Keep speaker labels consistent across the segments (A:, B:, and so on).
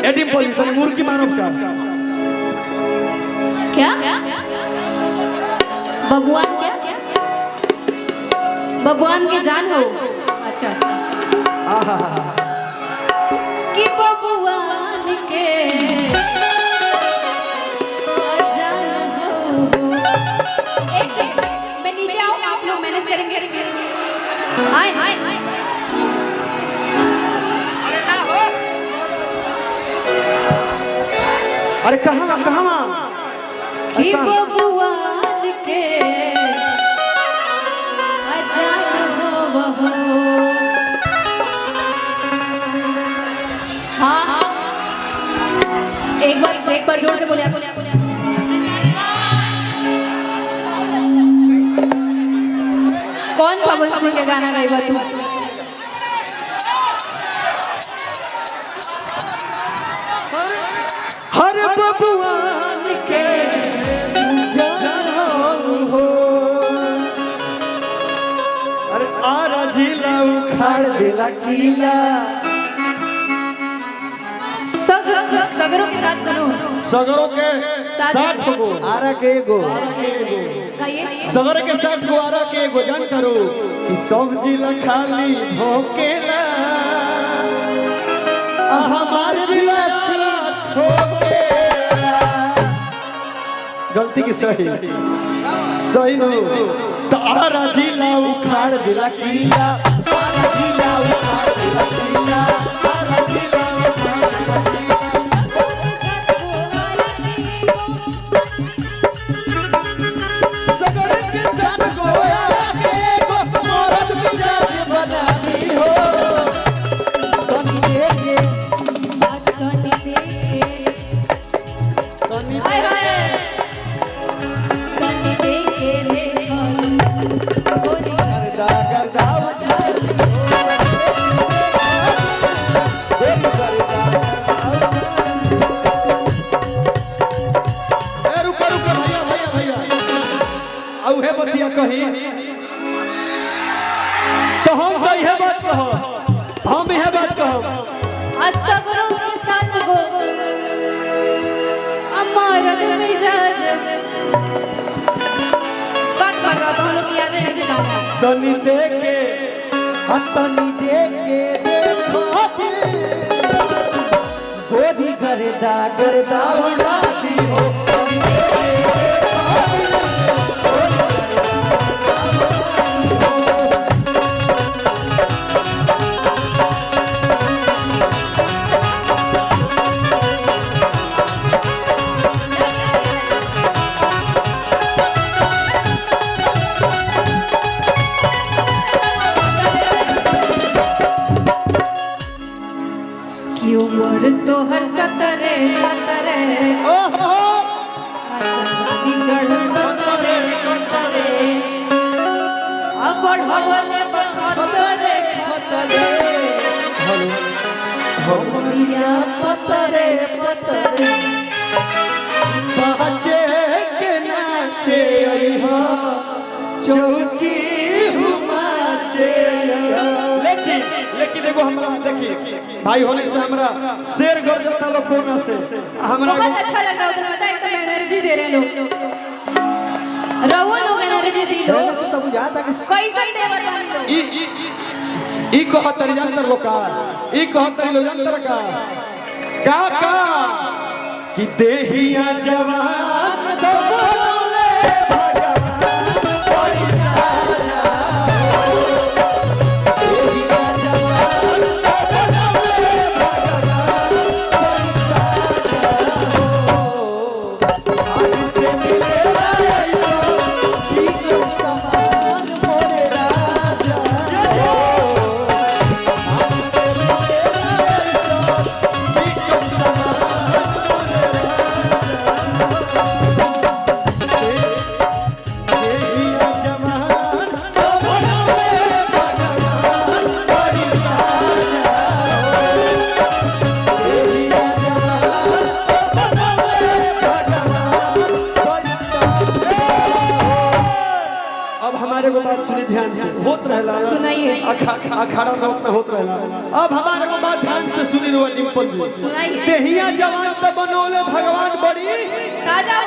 A: एडी बोली तो मुर्गी मारो
B: क्या बबुआन क्या बबुआन की जान हो। अच्छा कि बबुआन के जान हो। एक सेकंड मैं नीचे आऊं आप लोग मैनेज करेंगे। आए
A: अरे कहाँ
B: कि बबुआन के जान हो। हाँ एक बार जोर से बोले कौन पवन सिंह का गाना गाएगा तू?
A: हर बबुआन के जान हो। अरे आरा जिला उखाड़ देला किला।
B: सगरों के साथ सुनो।
A: सगरों के 60 गो
C: आरा के गो
A: सगर के 60 गो आरा के गो जान करो कि सब जिला खाली भोकेला
C: हमार जिला से
A: गलती की सही नो तो आरा जिला
C: उखाड़ दिला किला। आरा जिला उखाड़ दिला किला। आरा जिला
A: सगर के 60 गो
C: आरा के गो मरद मिजाज बनानी हो। तनी देखे
B: हाय हाय
C: गर्दा गर्दा
A: रुका भैया आउ है बतिया कही तो हम तो यह बात कहो हम यह बात कहो
B: सगरों के साथ गो अमरद मिजाज बात कर रहा तो हम लोग याद नहीं दिलाऊंगा।
A: तनी देखे
C: तनी देखे देखो दिल गोदी गर्दा गर्दा उड़ाती हो। तनी देखे देखो दिल गोदी
B: उम्र तो हर ससरे
C: ओहो
B: जानी चढ़ कतरे अब बढ़वले
C: पतरे पतरे हमरिया पतरे पतरे
A: बाचे के नाचे अइहा चौकी हुमाचे लेकिन एगो हमरा देखी भाई होने से हमरा शेर गजता लोग कोना से हमरा
B: बहुत अच्छा लगा उधर पता है एकदम एनर्जी दे रहे लोग रवो लोग एनर्जी दी लो
C: पहले से तो बुझाता कि
B: कैसे दे बता लो
A: ई कहतर यंत्र लोकार ई कहतर लो यंत्र का कि देहिया जवान
C: तो बनौले भगवान कोई राजा देहिया जवान तो बनौले भगवान कोई राजा आज से मिले ऐसा जीजो समान मोरे राजा आज से मिले ऐसा जीजो समान
A: देहिया जवान
C: तो बनौले भगवान कोई राजा देहिया जवान तो बनौले भगवान कोई राजा।
A: अब हमारे को बात सुनी ध्यान से होत रहला
B: सुनाइए।
A: अखाड़ा में होत रहला अब हमारे को बात ध्यान से सुनी डिंपल जी
B: सुनाइए।
A: देहिया जवान त बनोले भगवान बड़ी
B: ताजा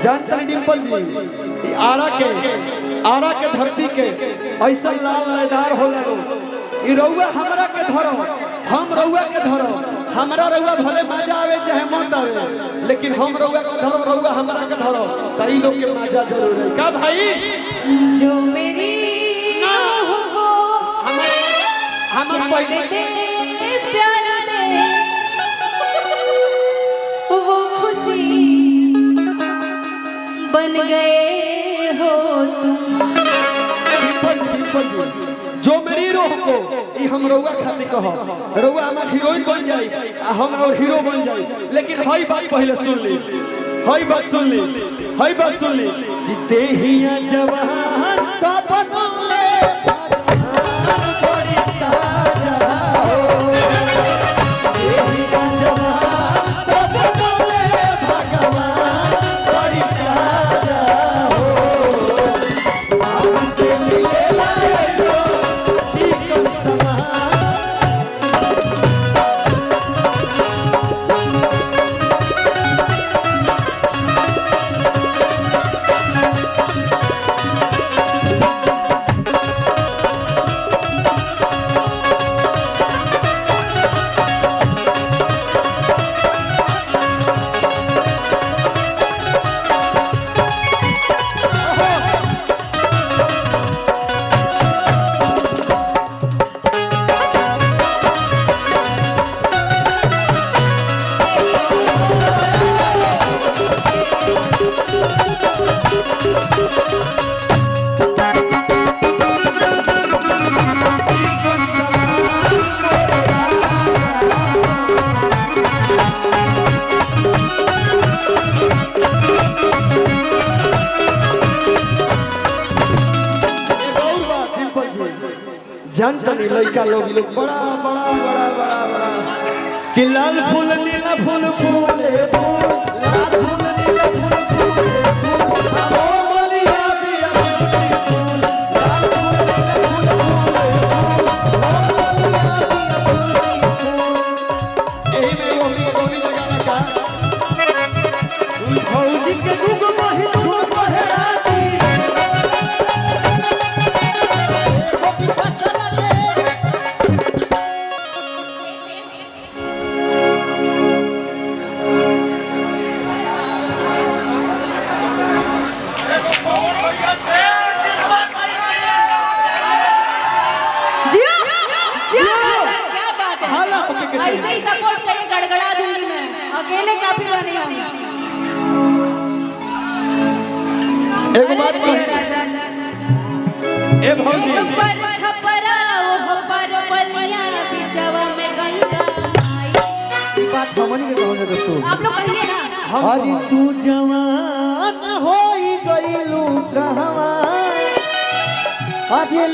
A: जानता डिंपल जी ई आरा के धरती के ऐसा लाल लयदार हो लगो ई रउआ हमरा के धरो हम रउआ के धरो हमरा रउआ भले मजा आवे चाहे मत आवे लेकिन हम रउआ के धरो रउआ हमरा के धरो कई लोग के मजा जरूर है का भाई
B: जो मेरी रूह को
A: हम पहले
B: दे प्यार दे वो खुशी बन गए हो तुम।
A: डिंपल जी जो मेरी रूह को ई हम रउआ खातिर कहो रउआ हमार हीरोइन बन जाई आ हम और हीरो बन जाई लेकिन हई बात पहले सुन ली हई बात सुन ली कि देहिया जवान
C: तो बनोले भगवान बड़ी ताजा हो देहिया जवान तो बनोले भगवान बड़ी ताजा हो आपसे मिलेला
A: चिकन समान जानता नहीं लड़का लोग बड़ा कि लाल फूल नीला फूल
C: फूले फूल लाल फूल नीला फूल फूले फूल ओ मलिया पिया फूल लाल फूल नीला फूल फूले फूल ओ मलिया पिया फूल
A: यही में गोली लगाना का भौजी के दुगो बहिन
C: फूल बहराती ओ पसला दे
B: क्या बात है
A: हाला होके के
B: ऐसे ही सपोर्ट चाहिए गड़गड़ा दूंगी मैं अकेले काफी बनी होंगी।
A: एगो बात सुन ए भौजी
B: पर छपरा वो पर बलिया बिचवा में गंगा आई।
C: बात हमनी के कहने तो सोच
B: आप लोग कहिए ना
C: अरे तू जवान होई गइलू कहवा अरे